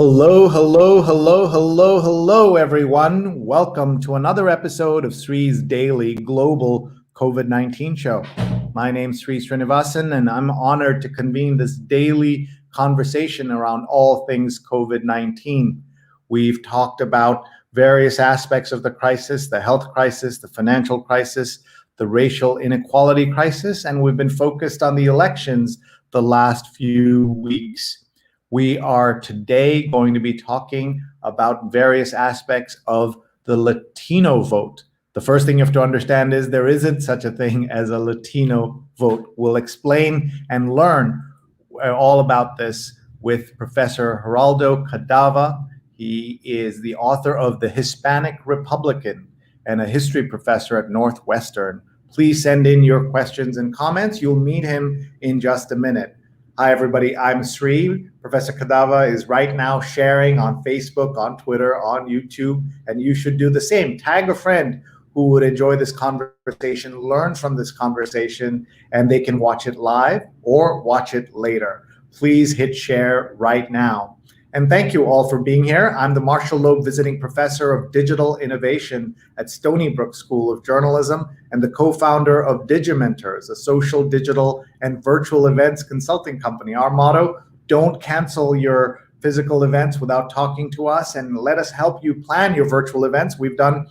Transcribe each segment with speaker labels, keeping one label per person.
Speaker 1: Hello, hello, hello, hello, hello, everyone. Welcome to another episode of Sree's Daily Global COVID-19 Show. My name's Sree Sreenivasan, and I'm honored to convene this daily conversation around all things COVID-19. We've talked about various aspects of the crisis, the health crisis, the financial crisis, the racial inequality crisis, and we've been focused on the elections the last few weeks. We are today going to be talking about various aspects of the Latino vote. The first thing you have to understand is there isn't such a thing as a Latino vote. We'll explain and learn all about this with Professor Geraldo Cadava. He is the author of The Hispanic Republican and a history professor at Northwestern. Please send in your questions and comments. You'll meet him in just a minute. Hi, everybody. I'm Sree. Professor Cadava is right now sharing on Facebook, on Twitter, on YouTube, and you should do the same. Tag a friend who would enjoy this conversation, learn from this conversation, and they can watch it live or watch it later. Please hit share right now. And thank you all for being here. I'm the Marshall Loeb Visiting Professor of Digital Innovation at Stony Brook School of Journalism and the co-founder of Digimentors, a social, digital, and virtual events consulting company. Our motto, don't cancel your physical events without talking to us, and let us help you plan your virtual events. We've done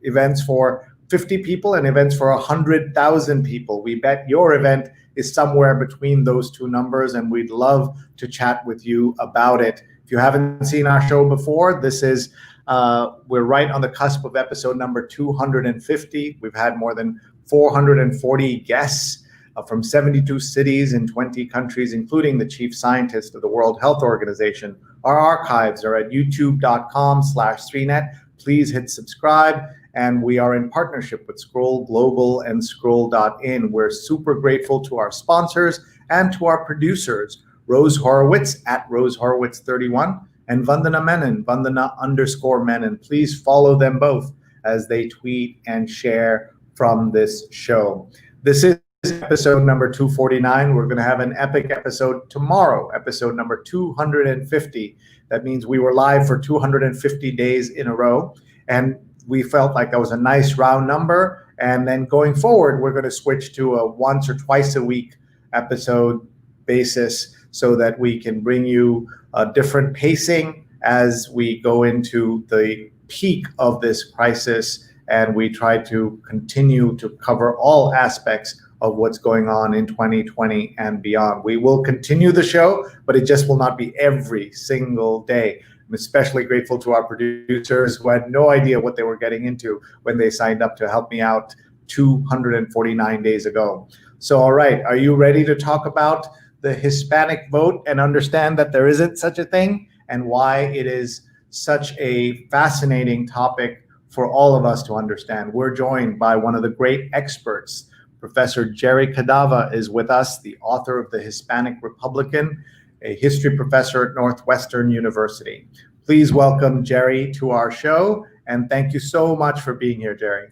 Speaker 1: events for 50 people and events for 100,000 people. We bet your event is somewhere between those two numbers, and we'd love to chat with you about it. If you haven't seen our show before, this is, we're right on the cusp of episode number 250. We've had more than 440 guests from 72 cities in 20 countries, including the chief scientist of the World Health Organization. Our archives are at youtube.com/Sreenet. Please hit subscribe. And we are in partnership with Scroll Global and Scroll.in. We're super grateful to our sponsors and to our producers, Rose Horowitz at Rose Horowitz 31 and Vandana Menon, Vandana_Menon. Please follow them both as they tweet and share from this show. This is episode number 249. We're going to have an epic episode tomorrow, episode number 250. That means we were live for 250 days in a row, and we felt like that was a nice round number. And then going forward, we're going to switch to a once or twice a week episode basis so that we can bring you a different pacing as we go into the peak of this crisis, and we try to continue to cover all aspects of what's going on in 2020 and beyond. We will continue the show, but it just will not be every single day. I'm especially grateful to our producers who had no idea what they were getting into when they signed up to help me out 249 days ago. So, all right, are you ready to talk about the Hispanic vote and understand that there isn't such a thing and why it is such a fascinating topic for all of us to understand? We're joined by one of the great experts. Professor Gerry Cadava is with us, the author of The Hispanic Republican, a history professor at Northwestern University. Please welcome Gerry to our show, and thank you so much for being here, Gerry.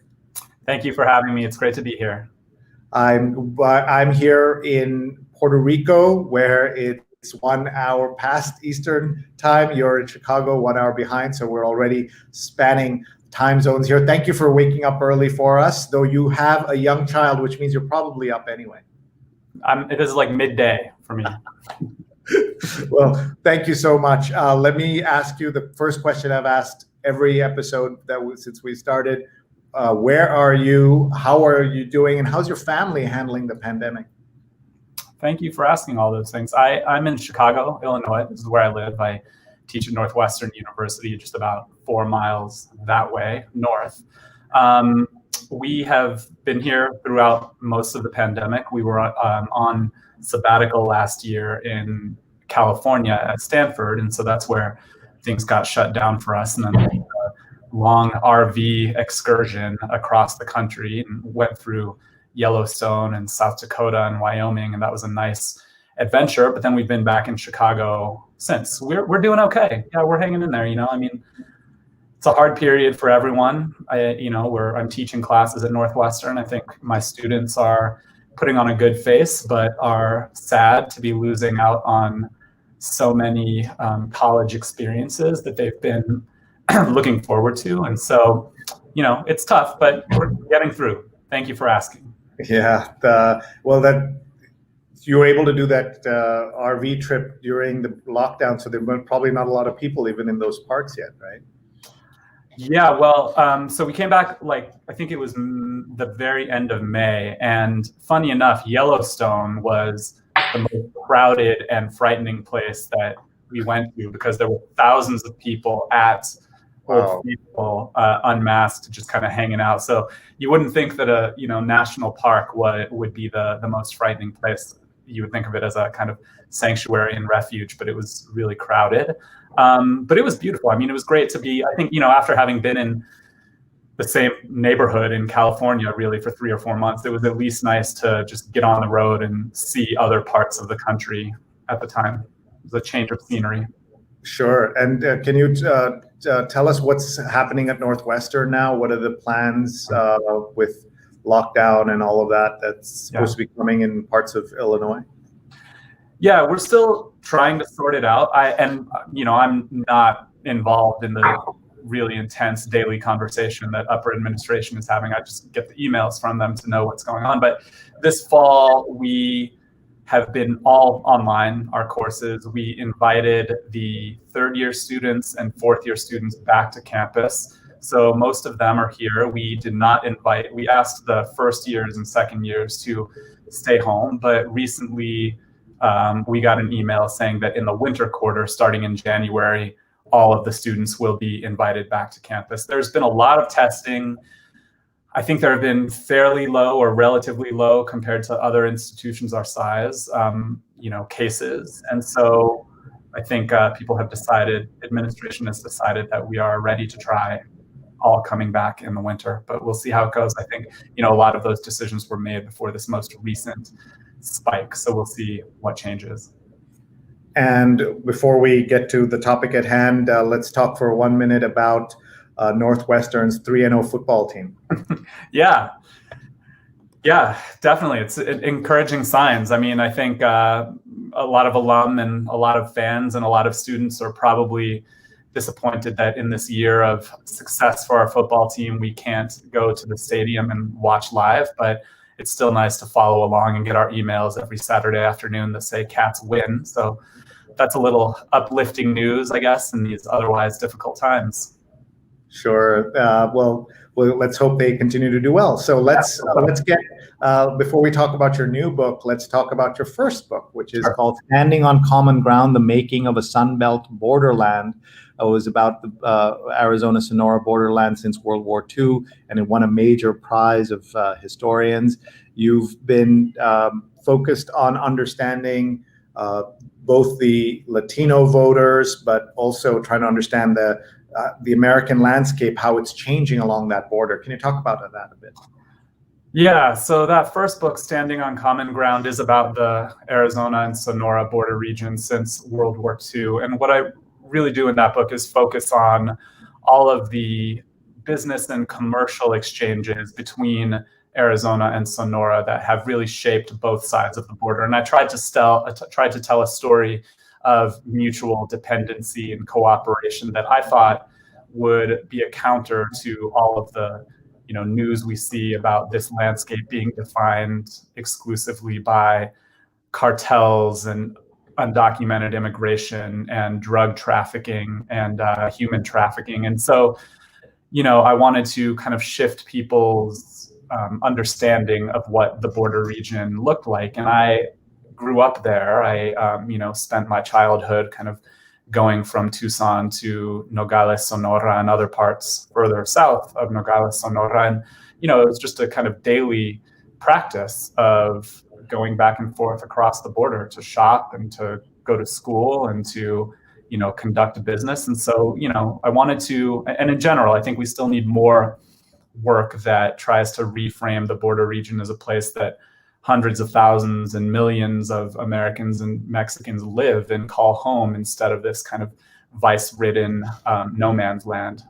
Speaker 2: Thank you for having me. It's great to be here.
Speaker 1: I'm here in Puerto Rico, where it's 1 hour past Eastern time. You're in Chicago, 1 hour behind, so we're already spanning time zones here. Thank you for waking up early for us, though you have a young child, which means you're probably up anyway.
Speaker 2: It is like midday for me.
Speaker 1: Well, thank you so much. Let me ask you the first question I've asked every episode since we started. Where are you? How are you doing? And how's your family handling the pandemic?
Speaker 2: Thank you for asking all those things. I'm in Chicago, Illinois. This is where I live. I teach at Northwestern University, just about 4 miles that way north. We have been here throughout most of the pandemic. We were on sabbatical last year in California at Stanford, and so that's where things got shut down for us. And then a long RV excursion across the country and went through Yellowstone and South Dakota and Wyoming, and that was a nice adventure. But then we've been back in Chicago since. We're doing okay. Yeah, we're hanging in there. I mean, it's a hard period for everyone. I'm teaching classes at Northwestern. I think my students are putting on a good face, but are sad to be losing out on so many college experiences that they've been looking forward to. And so, it's tough, but we're getting through. Thank you for asking.
Speaker 1: Yeah. That you were able to do that RV trip during the lockdown, so there were probably not a lot of people even in those parks yet, right?
Speaker 2: Yeah, well, so we came back, I think it was the very end of May. And funny enough, Yellowstone was the most crowded and frightening place that we went to, because there were thousands of people at Old Faithful, unmasked, just kind of hanging out. So you wouldn't think that a national park would be the most frightening place. You would think of it as a kind of sanctuary and refuge, but it was really crowded. But it was beautiful. I mean, it was great to be, I think, after having been in the same neighborhood in California really for 3 or 4 months, it was at least nice to just get on the road and see other parts of the country at the time. It was a change of scenery.
Speaker 1: Sure. And can you tell us what's happening at Northwestern now? What are the plans with lockdown and all of that that's supposed to be coming in parts of Illinois?
Speaker 2: Yeah, we're still trying to sort it out. I'm not involved in the really intense daily conversation that upper administration is having. I just get the emails from them to know what's going on. But this fall, we have been all online, our courses. We invited the third-year students and fourth-year students back to campus. So most of them are here. We asked the first years and second years to stay home, but recently we got an email saying that in the winter quarter, starting in January, all of the students will be invited back to campus. There's been a lot of testing. I think there have been fairly low or relatively low compared to other institutions our size, cases. And so I think administration has decided that we are ready to try all coming back in the winter, but we'll see how it goes. I think, a lot of those decisions were made before this most recent spike. So we'll see what changes.
Speaker 1: And before we get to the topic at hand, let's talk for 1 minute about Northwestern's 3-0 football team.
Speaker 2: Yeah, definitely. It's encouraging signs. I mean, I think a lot of alum and a lot of fans and a lot of students are probably disappointed that in this year of success for our football team, we can't go to the stadium and watch live, but it's still nice to follow along and get our emails every Saturday afternoon that say Cats win. So that's a little uplifting news, I guess, in these otherwise difficult times.
Speaker 1: Sure. Well, let's hope they continue to do well. So let's get, before we talk about your new book, let's talk about your first book, which is called Standing on Common Ground, The Making of a Sunbelt Borderland. It was about the Arizona-Sonora borderland since World War II, and it won a major prize of historians. You've been focused on understanding both the Latino voters, but also trying to understand the American landscape, how it's changing along that border. Can you talk about that a bit?
Speaker 2: Yeah, so that first book, Standing on Common Ground, is about the Arizona and Sonora border region since World War II. And what I really do in that book is focus on all of the business and commercial exchanges between Arizona and Sonora that have really shaped both sides of the border. And I tried to tell a story of mutual dependency and cooperation that I thought would be a counter to all of the news we see about this landscape being defined exclusively by cartels and undocumented immigration and drug trafficking and human trafficking. And so, I wanted to kind of shift people's understanding of what the border region looked like. And I grew up there. I, spent my childhood kind of going from Tucson to Nogales, Sonora, and other parts further south of Nogales, Sonora. And, it was just a kind of daily practice of going back and forth across the border to shop and to go to school and to, conduct a business. And so, I wanted to, and in general, I think we still need more work that tries to reframe the border region as a place that hundreds of thousands and millions of Americans and Mexicans live and call home, instead of this kind of vice-ridden no man's land.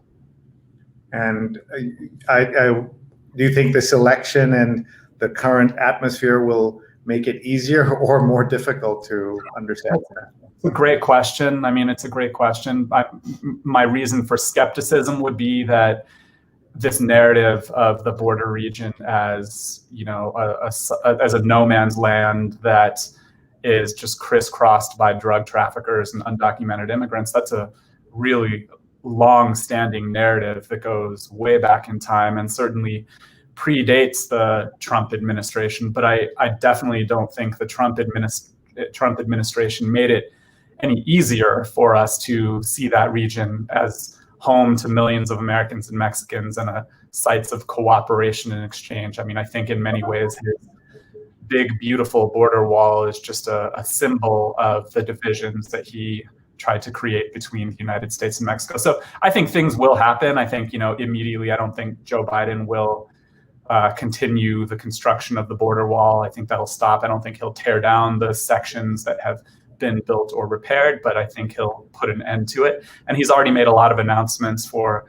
Speaker 2: And
Speaker 1: do you think this election and the current atmosphere will make it easier or more difficult to understand that?
Speaker 2: It's a great question. I mean, it's a great question. My reason for skepticism would be that this narrative of the border region as, as a no man's land that is just crisscrossed by drug traffickers and undocumented immigrants, that's a really long-standing narrative that goes way back in time and certainly predates the Trump administration. But I definitely don't think the Trump administration made it any easier for us to see that region as home to millions of Americans and Mexicans and sites of cooperation and exchange. I mean, I think in many ways his big, beautiful border wall is just a symbol of the divisions that he tried to create between the United States and Mexico. So I think things will happen. I think, immediately, I don't think Joe Biden will continue the construction of the border wall. I think that'll stop. I don't think he'll tear down the sections that have been built or repaired, but I think he'll put an end to it. And he's already made a lot of announcements for,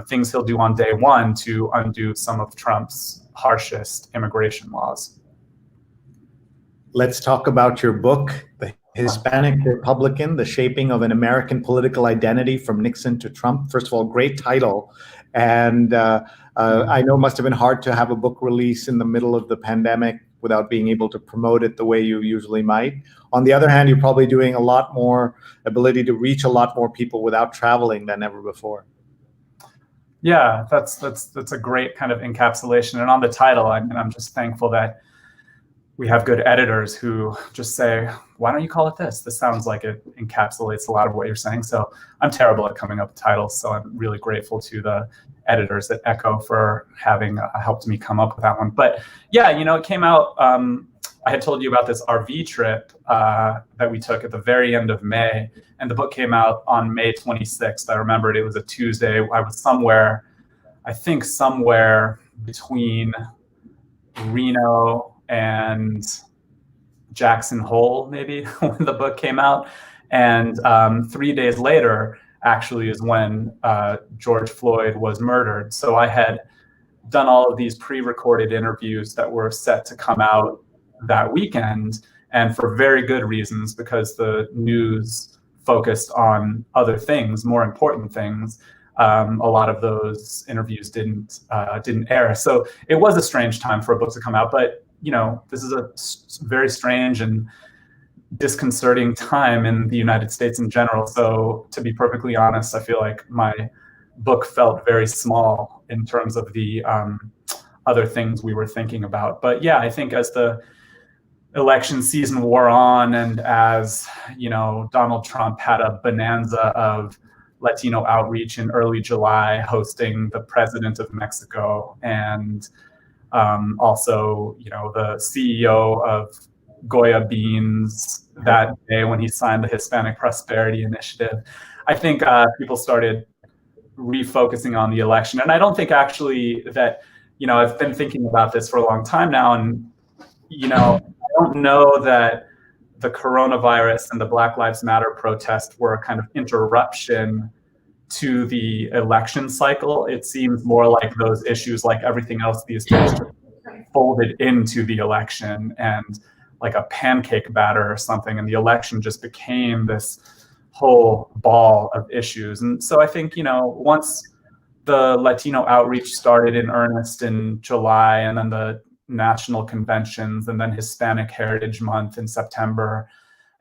Speaker 2: things he'll do on day one to undo some of Trump's harshest immigration laws.
Speaker 1: Let's talk about your book, The Hispanic Republican, The Shaping of an American Political Identity from Nixon to Trump. First of all, great title. And I know it must have been hard to have a book release in the middle of the pandemic without being able to promote it the way you usually might. On the other hand, you're probably doing a lot more ability to reach a lot more people without traveling than ever before.
Speaker 2: Yeah, that's a great kind of encapsulation. And on the title, I'm just thankful that we have good editors who just say, why don't you call it this? This sounds like it encapsulates a lot of what you're saying. So I'm terrible at coming up with titles. So I'm really grateful to the editors at Echo for having helped me come up with that one. But yeah, it came out, I had told you about this RV trip that we took at the very end of May. And the book came out on May 26th. I remembered it was a Tuesday. I was somewhere between Reno and Jackson Hole, maybe, when the book came out. And 3 days later, actually, is when George Floyd was murdered. So I had done all of these pre-recorded interviews that were set to come out that weekend, and for very good reasons, because the news focused on other things, more important things. A lot of those interviews didn't air. So it was a strange time for a book to come out, but this is a very strange and disconcerting time in the United States in general. So to be perfectly honest, I feel like my book felt very small in terms of the other things we were thinking about. But yeah, I think as the election season wore on and as, Donald Trump had a bonanza of Latino outreach in early July, hosting the president of Mexico and also, the CEO of Goya Beans that day when he signed the Hispanic Prosperity Initiative. I think people started refocusing on the election. And I don't think actually that, I've been thinking about this for a long time now. And, I don't know that the coronavirus and the Black Lives Matter protest were a kind of interruption to the election cycle. It seems more like those issues, like everything else these days, folded into the election and like a pancake batter or something, and the election just became this whole ball of issues. And so I think, once the Latino outreach started in earnest in July, and then the national conventions, and then Hispanic Heritage Month in September,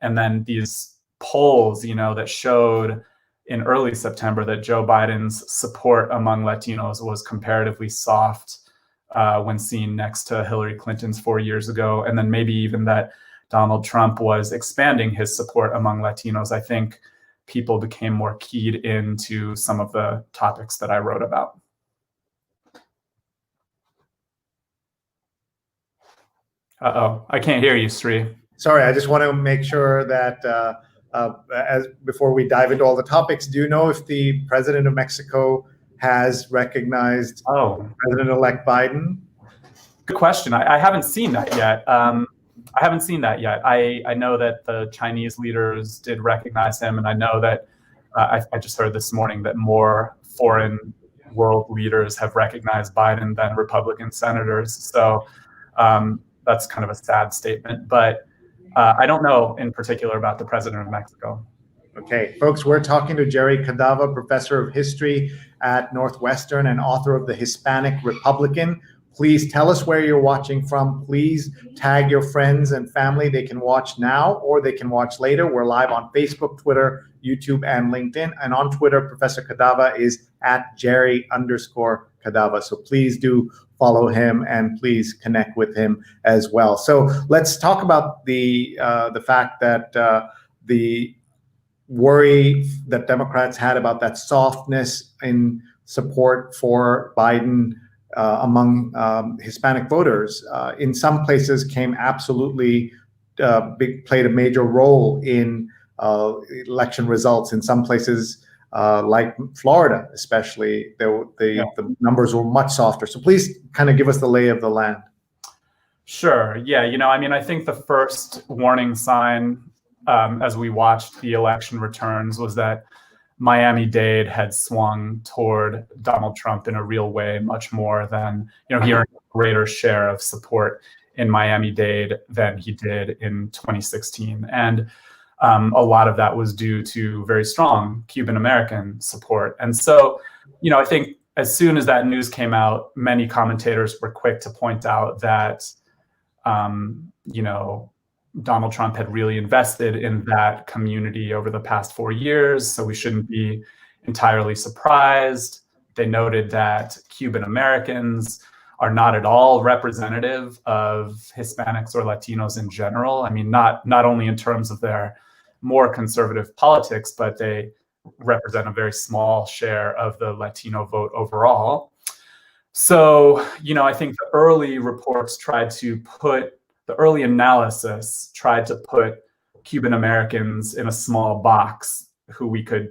Speaker 2: and then these polls, that showed in early September that Joe Biden's support among Latinos was comparatively soft when seen next to Hillary Clinton's 4 years ago, and then maybe even that Donald Trump was expanding his support among Latinos. I think people became more keyed into some of the topics that I wrote about. Uh-oh, I can't hear you, Sree.
Speaker 1: Sorry, I just want to make sure that as before we dive into all the topics, do you know if the president of Mexico has recognized President-elect Biden?
Speaker 2: Good question. I haven't seen that yet. I know that the Chinese leaders did recognize him, and I know that I just heard this morning that more foreign world leaders have recognized Biden than Republican senators. So that's kind of a sad statement. But I don't know in particular about the president of Mexico.
Speaker 1: Okay, folks, we're talking to Gerry Cadava, professor of history at Northwestern and author of the Hispanic Republican. Please tell us where you're watching from. Please tag your friends and family. They can watch now or they can watch later. We're live on Facebook, Twitter, YouTube, and LinkedIn. And on Twitter, Professor Cadava is at Gerry_Cadava. So please do follow him and please connect with him as well. So let's talk about the fact that the worry that Democrats had about that softness in support for Biden among Hispanic voters, in some places came absolutely played a major role in election results. In some places, like Florida, especially, the numbers were much softer. So please kind of give us the lay of the land.
Speaker 2: Sure. Yeah. I mean, I think the first warning sign as we watched the election returns was that Miami-Dade had swung toward Donald Trump in a real way, much more than, he earned a greater share of support in Miami-Dade than he did in 2016. And a lot of that was due to very strong Cuban-American support. And so, I think as soon as that news came out, many commentators were quick to point out that, Donald Trump had really invested in that community over the past 4 years, so we shouldn't be entirely surprised. They noted that Cuban Americans are not at all representative of Hispanics or Latinos in general. I mean, not only in terms of their more conservative politics, but they represent a very small share of the Latino vote overall. So, I think the early reports the early analysis tried to put Cuban Americans in a small box who we could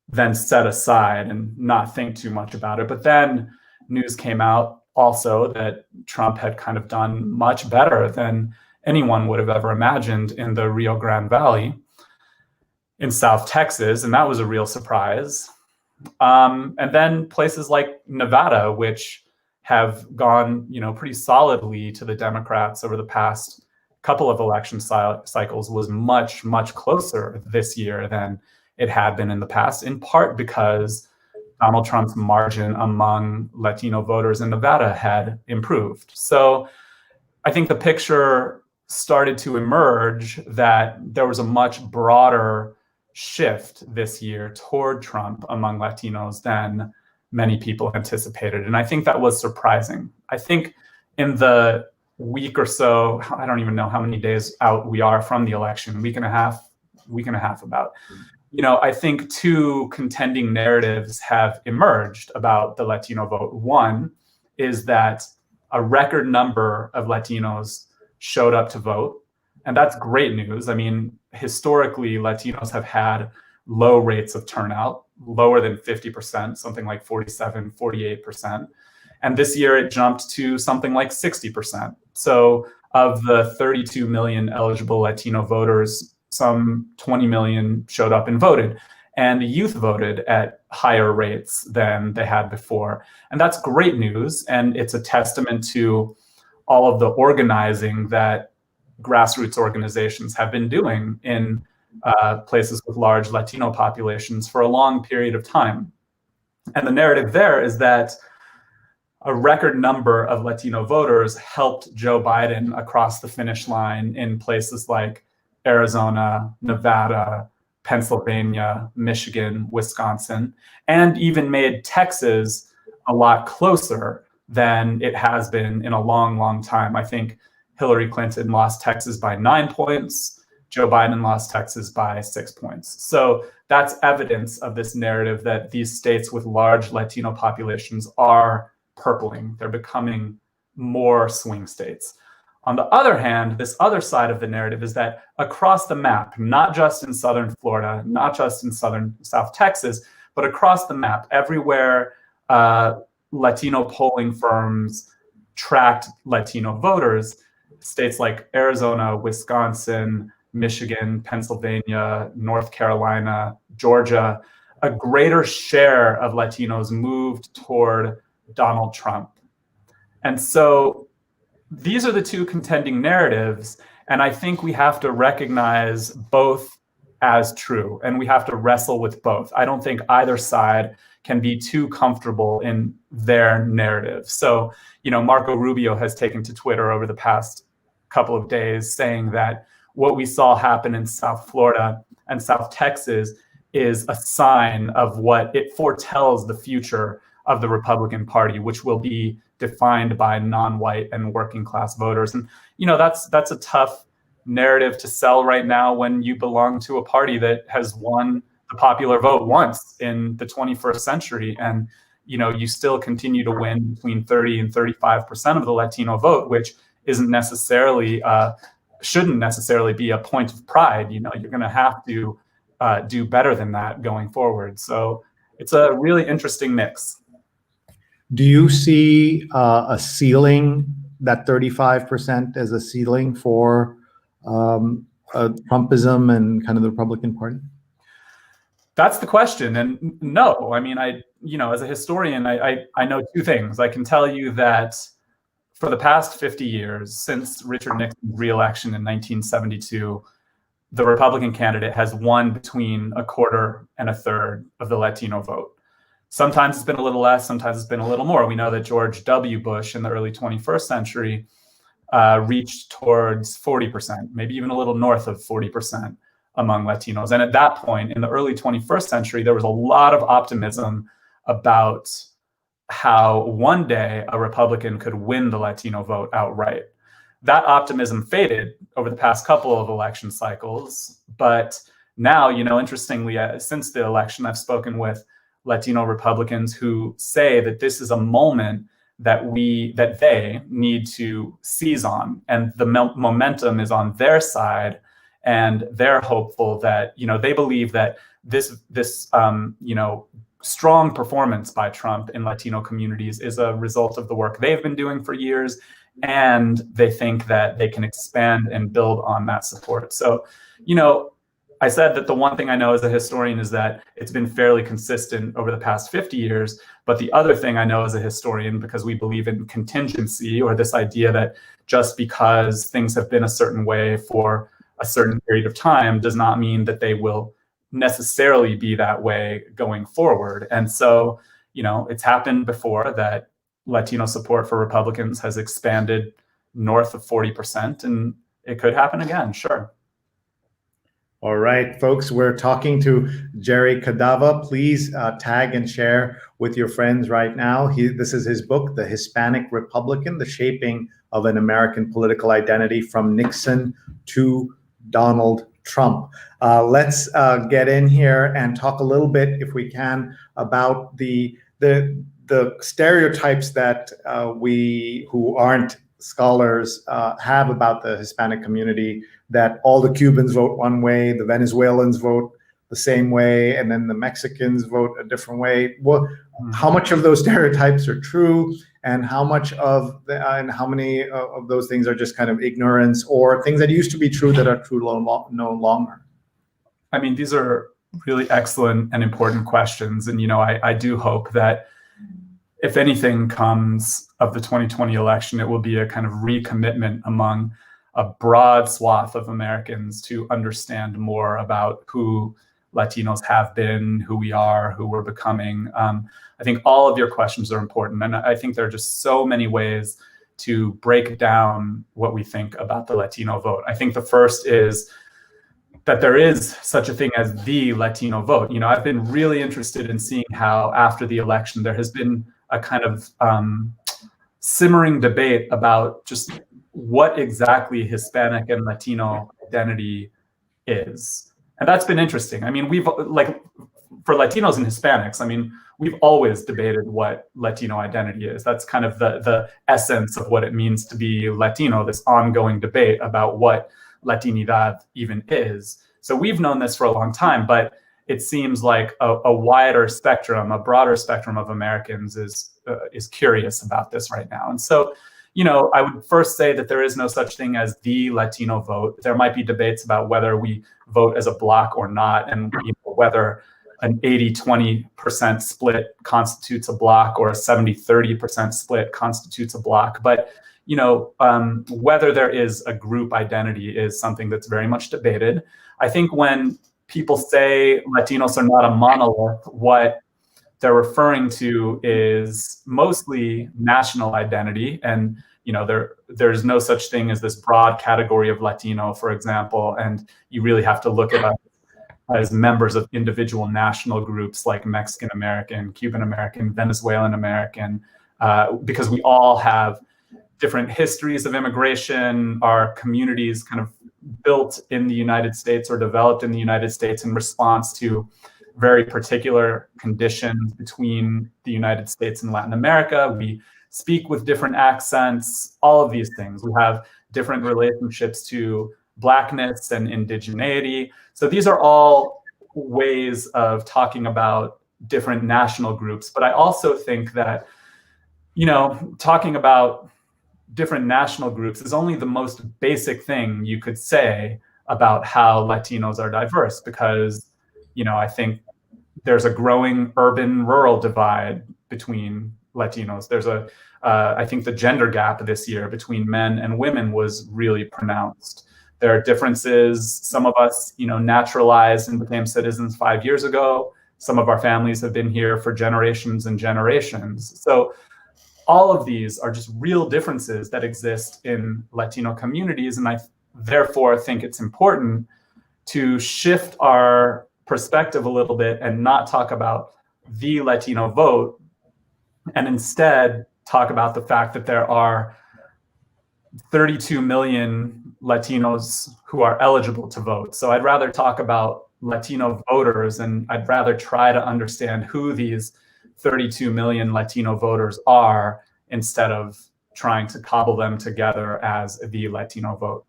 Speaker 2: then set aside and not think too much about it. But then news came out also that Trump had kind of done much better than anyone would have ever imagined in the Rio Grande Valley in South Texas, and that was a real surprise. And then places like Nevada, which have gone, pretty solidly to the Democrats over the past couple of election cycles, was much, much closer this year than it had been in the past, in part because Donald Trump's margin among Latino voters in Nevada had improved. So I think the picture started to emerge that there was a much broader shift this year toward Trump among Latinos than many people anticipated. And I think that was surprising. I think in the week or so, I don't even know how many days out we are from the election, week and a half about, I think two contending narratives have emerged about the Latino vote. One is that a record number of Latinos showed up to vote. And that's great news. I mean, historically, Latinos have had low rates of turnout, lower than 50%, something like 47, 48%. And this year it jumped to something like 60%. So of the 32 million eligible Latino voters, some 20 million showed up and voted. And the youth voted at higher rates than they had before. And that's great news. And it's a testament to all of the organizing that grassroots organizations have been doing in places with large Latino populations for a long period of time. And the narrative there is that a record number of Latino voters helped Joe Biden across the finish line in places like Arizona, Nevada, Pennsylvania, Michigan, Wisconsin, and even made Texas a lot closer than it has been in a long, long time. I think Hillary Clinton lost Texas by 9 points. Joe Biden lost Texas by 6 points. So that's evidence of this narrative that these states with large Latino populations are purpling. They're becoming more swing states. On the other hand, this other side of the narrative is that across the map, not just in southern Florida, not just in South Texas, but across the map, everywhere Latino polling firms tracked Latino voters, states like Arizona, Wisconsin, Michigan, Pennsylvania, North Carolina, Georgia, a greater share of Latinos moved toward Donald Trump. And so these are the two contending narratives. And I think we have to recognize both as true, and we have to wrestle with both. I don't think either side can be too comfortable in their narrative. So, Marco Rubio has taken to Twitter over the past couple of days saying that what we saw happen in South Florida and South Texas is a sign of what it foretells the future of the Republican Party, which will be defined by non-white and working class voters. And, that's a tough narrative to sell right now when you belong to a party that has won the popular vote once in the 21st century. And, you still continue to win between 30 and 35% of the Latino vote, which isn't necessarily, shouldn't necessarily be a point of pride. You're going to have to do better than that going forward. So it's a really interesting mix.
Speaker 1: Do you see a ceiling, that 35% as a ceiling for Trumpism and kind of the Republican Party?
Speaker 2: That's the question. And no, I mean, as a historian, I know two things. I can tell you that for the past 50 years, since Richard Nixon's re-election in 1972, the Republican candidate has won between a quarter and a third of the Latino vote. Sometimes it's been a little less, sometimes it's been a little more. We know that George W. Bush in the early 21st century reached towards 40%, maybe even a little north of 40% among Latinos. And at that point, in the early 21st century, there was a lot of optimism about how one day a Republican could win the Latino vote outright. That optimism faded over the past couple of election cycles. But now, interestingly, since the election, I've spoken with Latino Republicans who say that this is a moment that they need to seize on, and the momentum is on their side, and they're hopeful that they believe that this strong performance by Trump in Latino communities is a result of the work they've been doing for years, and they think that they can expand and build on that support. So, I said that the one thing I know as a historian is that it's been fairly consistent over the past 50 years. But the other thing I know as a historian, because we believe in contingency, or this idea that just because things have been a certain way for a certain period of time does not mean that they will necessarily be that way going forward. And so, it's happened before that Latino support for Republicans has expanded north of 40%, and it could happen again, sure.
Speaker 1: All right, folks, we're talking to Gerry Cadava. Please tag and share with your friends right now. This is his book, The Hispanic Republican, The Shaping of an American Political Identity from Nixon to Donald Trump. Let's get in here and talk a little bit, if we can, about the stereotypes that we who aren't scholars have about the Hispanic community, that all the Cubans vote one way, the Venezuelans vote the same way, and then the Mexicans vote a different way. Well, how much of those stereotypes are true, and how much of and how many of those things are just kind of ignorance, or things that used to be true that are true no longer?
Speaker 2: I mean, these are really excellent and important questions. And, I do hope that if anything comes of the 2020 election, it will be a kind of recommitment among a broad swath of Americans to understand more about who Latinos have been, who we are, who we're becoming. I think all of your questions are important. And I think there are just so many ways to break down what we think about the Latino vote. I think the first is that there is such a thing as the Latino vote. I've been really interested in seeing how after the election, there has been a kind of simmering debate about just what exactly Hispanic and Latino identity is. And that's been interesting. I mean, for Latinos and Hispanics, we've always debated what Latino identity is. That's kind of the essence of what it means to be Latino, this ongoing debate about what Latinidad even is. So we've known this for a long time, but it seems like a wider spectrum, a broader spectrum of Americans is curious about this right now. And so, I would first say that there is no such thing as the Latino vote. There might be debates about whether we vote as a block or not, and whether an 80-20% split constitutes a block or a 70-30% split constitutes a block. But, whether there is a group identity is something that's very much debated. I think when people say Latinos are not a monolith, what they're referring to is mostly national identity. And there's no such thing as this broad category of Latino, for example, and you really have to look at us as members of individual national groups like Mexican American, Cuban American, Venezuelan American, because we all have different histories of immigration. Our communities kind of built in the United States or developed in the United States in response to very particular conditions between the United States and Latin America. We speak with different accents, all of these things. We have different relationships to Blackness and indigeneity. So these are all ways of talking about different national groups. But I also think that, talking about different national groups is only the most basic thing you could say about how Latinos are diverse, because, I think there's a growing urban-rural divide between Latinos. There's I think the gender gap this year between men and women was really pronounced. There are differences. Some of us, naturalized and became citizens 5 years ago. Some of our families have been here for generations and generations. So all of these are just real differences that exist in Latino communities. And I therefore think it's important to shift our perspective a little bit and not talk about the Latino vote, and instead talk about the fact that there are 32 million Latinos who are eligible to vote. So I'd rather talk about Latino voters, and I'd rather try to understand who these 32 million Latino voters are instead of trying to cobble them together as the Latino vote.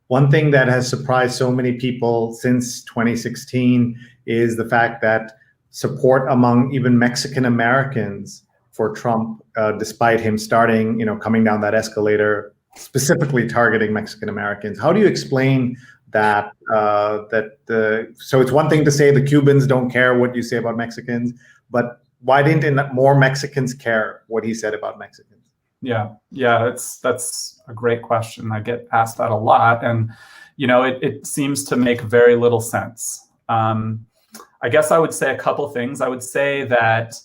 Speaker 1: One thing that has surprised so many people since 2016 is the fact that support among even Mexican Americans for Trump, despite him starting, coming down that escalator, specifically targeting Mexican Americans. How do you explain that? So it's one thing to say the Cubans don't care what you say about Mexicans, but why didn't more Mexicans care what he said about Mexicans?
Speaker 2: Yeah, that's a great question. I get asked that a lot, and it seems to make very little sense. I guess I would say a couple things. I would say that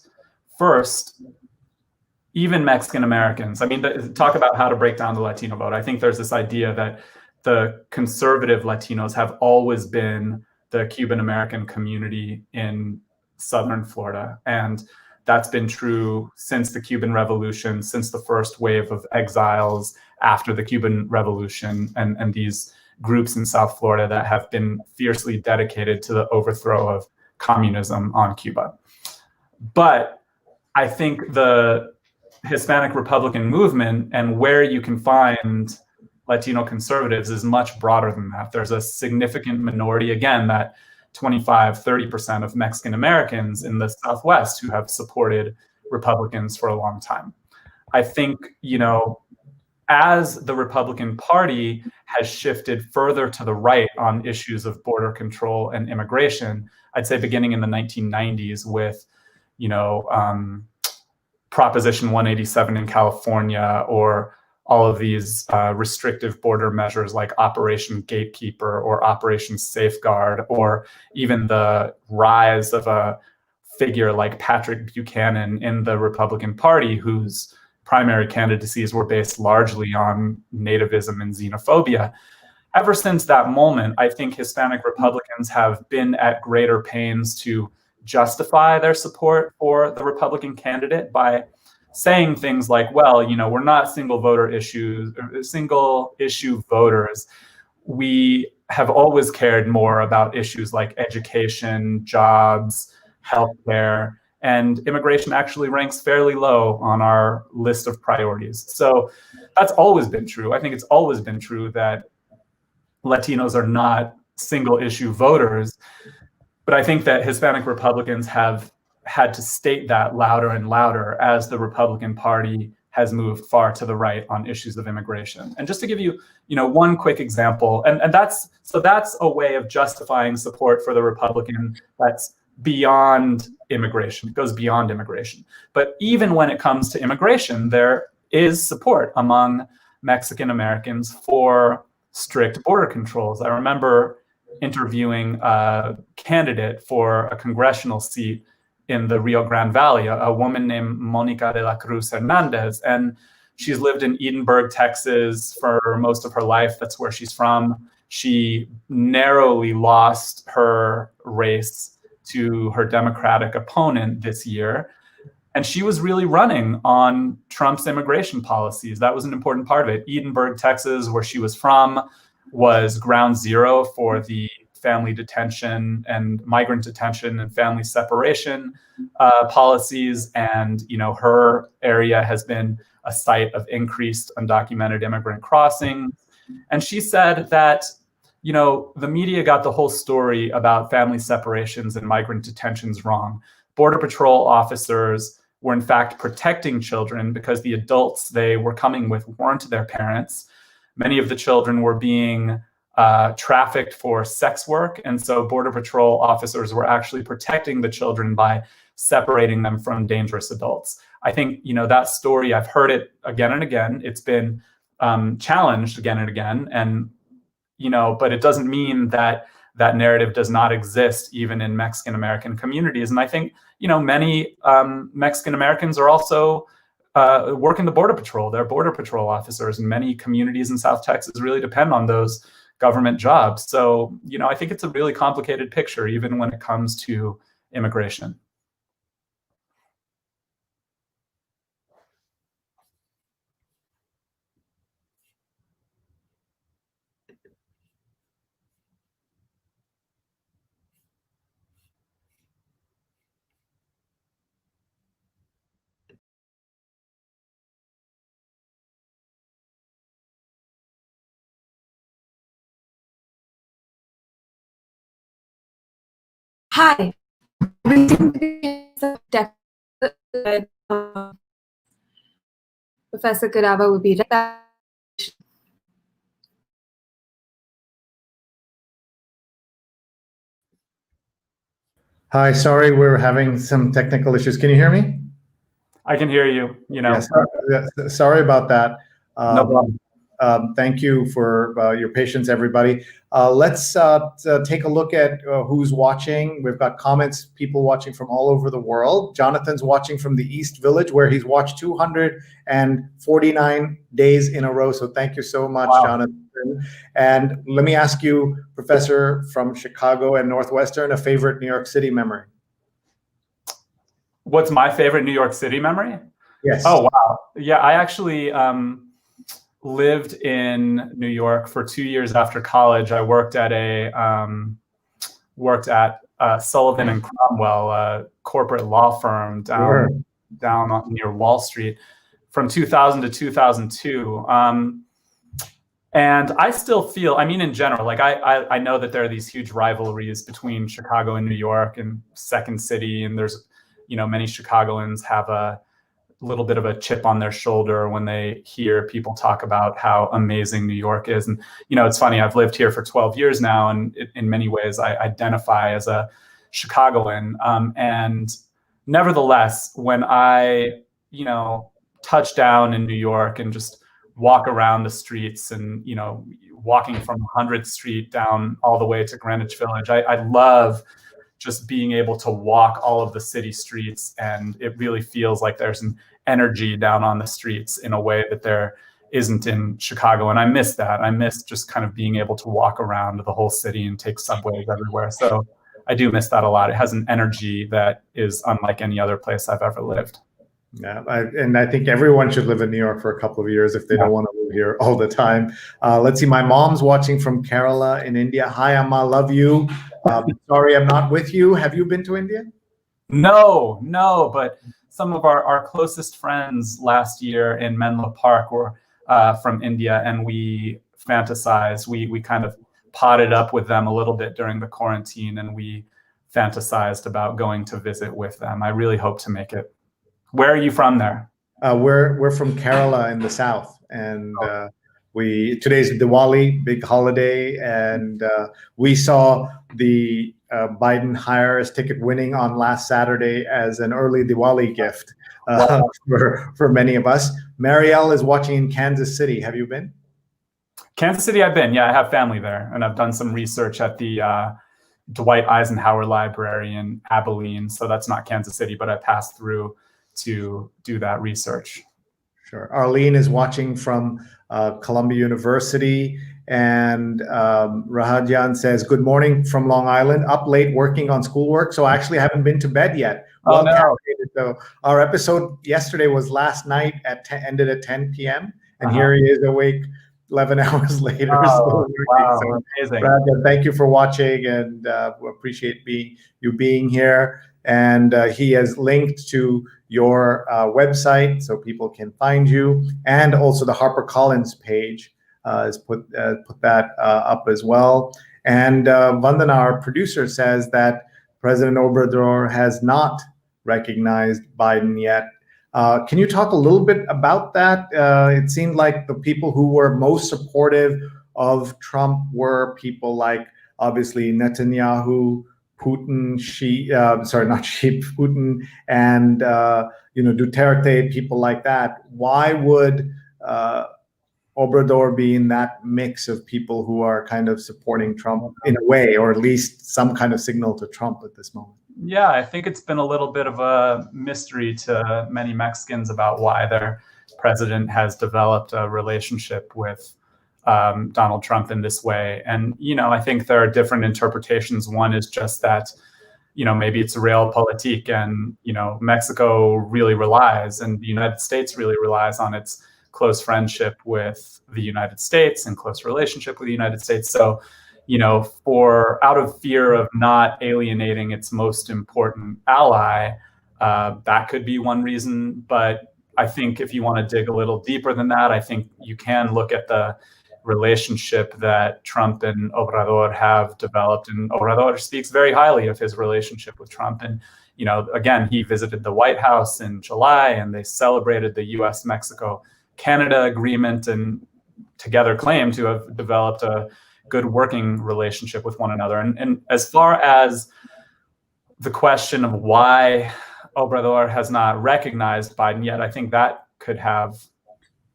Speaker 2: first, even Mexican Americans, talk about how to break down the Latino vote. I think there's this idea that the conservative Latinos have always been the Cuban American community in Southern Florida. And that's been true since the Cuban Revolution, since the first wave of exiles after the Cuban Revolution, and these groups in South Florida that have been fiercely dedicated to the overthrow of communism on Cuba. But I think the Hispanic Republican movement and where you can find Latino conservatives is much broader than that. There's a significant minority, again, that 25-30% of Mexican Americans in the Southwest who have supported Republicans for a long time. I think, as the Republican Party has shifted further to the right on issues of border control and immigration, I'd say beginning in the 1990s with, Proposition 187 in California, or all of these restrictive border measures like Operation Gatekeeper or Operation Safeguard, or even the rise of a figure like Patrick Buchanan in the Republican Party, whose primary candidacies were based largely on nativism and xenophobia. Ever since that moment, I think Hispanic Republicans have been at greater pains to justify their support for the Republican candidate by saying things like, well, we're not single issue voters. We have always cared more about issues like education, jobs, healthcare, and immigration actually ranks fairly low on our list of priorities. So that's always been true. I think it's always been true that Latinos are not single issue voters. But I think that Hispanic Republicans have had to state that louder and louder as the Republican Party has moved far to the right on issues of immigration. And just to give you, one quick example, and that's a way of justifying support for the Republican that's beyond immigration. It goes beyond immigration. But even when it comes to immigration, there is support among Mexican Americans for strict border controls. I remember interviewing a candidate for a congressional seat in the Rio Grande Valley, a woman named Monica de la Cruz Hernandez. And she's lived in Edinburgh, Texas for most of her life. That's where she's from. She narrowly lost her race to her Democratic opponent this year. And she was really running on Trump's immigration policies. That was an important part of it. Edinburgh, Texas, where she was from, was ground zero for the family detention and migrant detention and family separation policies. And, her area has been a site of increased undocumented immigrant crossings. And she said that, the media got the whole story about family separations and migrant detentions wrong. Border Patrol officers were in fact protecting children because the adults they were coming with weren't their parents. Many of the children were being trafficked for sex work. And so Border Patrol officers were actually protecting the children by separating them from dangerous adults. I think, that story, I've heard it again and again. It's been challenged again and again. And, but it doesn't mean that that narrative does not exist even in Mexican American communities. And I think, many Mexican Americans are also work in the Border Patrol. They're Border Patrol officers, and many communities in South Texas really depend on those government jobs. So, I think it's a really complicated picture, even when it comes to immigration.
Speaker 3: Hi. Professor Cadava will be right back.
Speaker 1: Hi, sorry, we're having some technical issues. Can you hear me?
Speaker 2: I can hear you,
Speaker 1: Yes, sorry about that.
Speaker 2: No problem.
Speaker 1: Thank you for your patience, everybody. Let's take a look at who's watching. We've got comments, people watching from all over the world. Jonathan's watching from the East Village, where he's watched 249 days in a row. So thank you so much,
Speaker 2: Wow.
Speaker 1: Jonathan. And let me ask you, Professor from Chicago and Northwestern, a favorite New York City memory?
Speaker 2: What's my favorite New York City memory?
Speaker 1: Yes.
Speaker 2: Oh, wow. Yeah, I actually lived in New York for 2 years after college. I worked at Sullivan and Cromwell, a corporate law firm down near Wall Street, from 2000 to 2002. And I still feel, in general, I know that there are these huge rivalries between Chicago and New York and Second City, and there's, many Chicagoans have a little bit of a chip on their shoulder when they hear people talk about how amazing New York is. And, it's funny, I've lived here for 12 years now, and in many ways I identify as a Chicagoan. And nevertheless, when I, touch down in New York and just walk around the streets and, walking from 100th Street down all the way to Greenwich Village, I love just being able to walk all of the city streets, and it really feels like there's an energy down on the streets in a way that there isn't in Chicago. And I miss that. I miss just kind of being able to walk around the whole city and take subways everywhere. So I do miss that a lot. It has an energy that is unlike any other place I've ever lived.
Speaker 1: Yeah, and I think everyone should live in New York for a couple of years if they don't want to live here all the time. Let's see, my mom's watching from Kerala in India. Hi, Amma, love you. Sorry, I'm not with you. Have you been to India?
Speaker 2: No, but some of our closest friends last year in Menlo Park were from India, and we fantasized. We kind of potted up with them a little bit during the quarantine, and we fantasized about going to visit with them. I really hope to make it. Where are you from there?
Speaker 1: We're from Kerala in the south, and today's Diwali, big holiday, and we saw the Biden hires ticket winning on last Saturday as an early Diwali gift for many of us. Marielle is watching in Kansas City. Have you been?
Speaker 2: Kansas City, I've been. Yeah, I have family there, and I've done some research at the Dwight Eisenhower Library in Abilene. So that's not Kansas City, but I passed through to do that research.
Speaker 1: Sure. Arlene is watching from Columbia University. And Rahajan says, good morning from Long Island, up late working on schoolwork. So I actually haven't been to bed yet.
Speaker 2: Oh, no.
Speaker 1: So our episode yesterday was last night ended at 10 p.m. And here he is awake 11 hours later.
Speaker 2: Oh, wow,
Speaker 1: so,
Speaker 2: amazing.
Speaker 1: Rahajan, thank you for watching, and we appreciate you being here. And he has linked to your website so people can find you, and also the HarperCollins page. Has put that up as well. And Vandana, our producer, says that President Obrador has not recognized Biden yet. Can you talk a little bit about that? It seemed like the people who were most supportive of Trump were people like, obviously, Netanyahu, Putin, Putin, and Duterte, people like that. Why would Obrador being that mix of people who are kind of supporting Trump in a way, or at least some kind of signal to Trump at this moment?
Speaker 2: Yeah, I think it's been a little bit of a mystery to many Mexicans about why their president has developed a relationship with Donald Trump in this way. And, I think there are different interpretations. One is just that, maybe it's realpolitik, and, Mexico really relies, and the United States really relies on its close friendship with the United States and close relationship with the United States. So, out of fear of not alienating its most important ally, that could be one reason. But I think if you want to dig a little deeper than that, I think you can look at the relationship that Trump and Obrador have developed. And Obrador speaks very highly of his relationship with Trump. And, again, he visited the White House in July, and they celebrated the US-Mexico-Canada agreement, and together claim to have developed a good working relationship with one another. And as far as the question of why Obrador has not recognized Biden yet, I think that could have,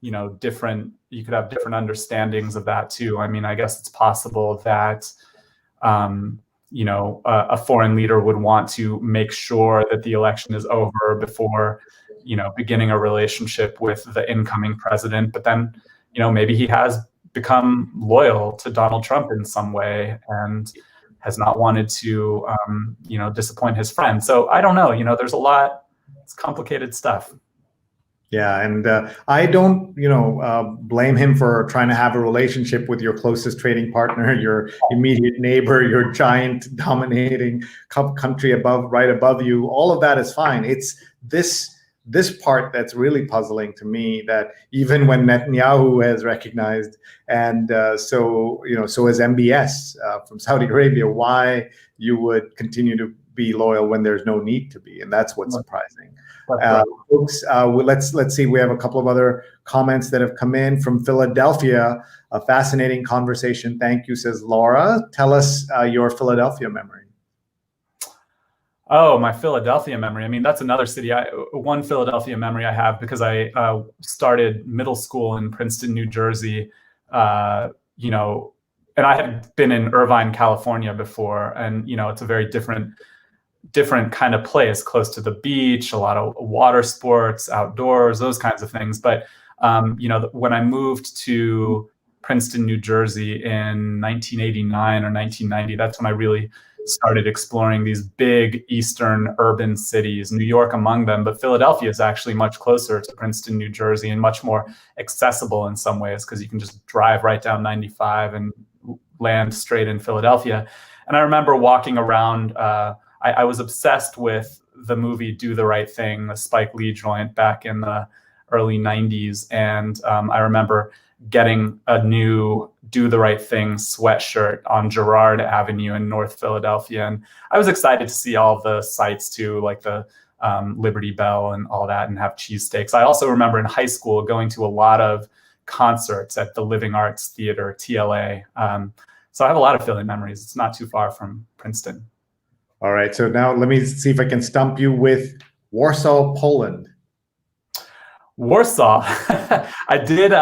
Speaker 2: you could have different understandings of that too. I mean, I guess it's possible that, a foreign leader would want to make sure that the election is over before, beginning a relationship with the incoming president. But then, maybe he has become loyal to Donald Trump in some way and has not wanted to, disappoint his friend. So I don't know, there's a lot, it's complicated stuff.
Speaker 1: Yeah, and I don't, blame him for trying to have a relationship with your closest trading partner, your immediate neighbor, your giant dominating country right above you. All of that is fine. It's this part that's really puzzling to me, that even when Netanyahu has recognized, and so has MBS from Saudi Arabia, why you would continue to be loyal when there's no need to be, and that's what's surprising. Folks, let's see. We have a couple of other comments that have come in from Philadelphia. A fascinating conversation. Thank you, says Laura. Tell us your Philadelphia memory.
Speaker 2: Oh, my Philadelphia memory. I mean, that's another city. One Philadelphia memory I have, because I started middle school in Princeton, New Jersey, and I had been in Irvine, California before, and it's a very different kind of place, close to the beach, a lot of water sports, outdoors, those kinds of things. But when I moved to Princeton, New Jersey in 1989 or 1990, that's when I really started exploring these big eastern urban cities, New York among them. But Philadelphia is actually much closer to Princeton, New Jersey, and much more accessible in some ways, because you can just drive right down 95 and land straight in Philadelphia. And I remember walking around. I was obsessed with the movie Do the Right Thing, the Spike Lee joint back in the early 90s. And I remember getting a new Do the Right Thing sweatshirt on Girard Avenue in North Philadelphia. And I was excited to see all the sights too, like the Liberty Bell and all that, and have cheesesteaks. I also remember in high school going to a lot of concerts at the Living Arts Theater, TLA. So I have a lot of Philly memories. It's not too far from Princeton.
Speaker 1: All right. So now let me see if I can stump you with Warsaw, Poland.
Speaker 2: Warsaw. I did.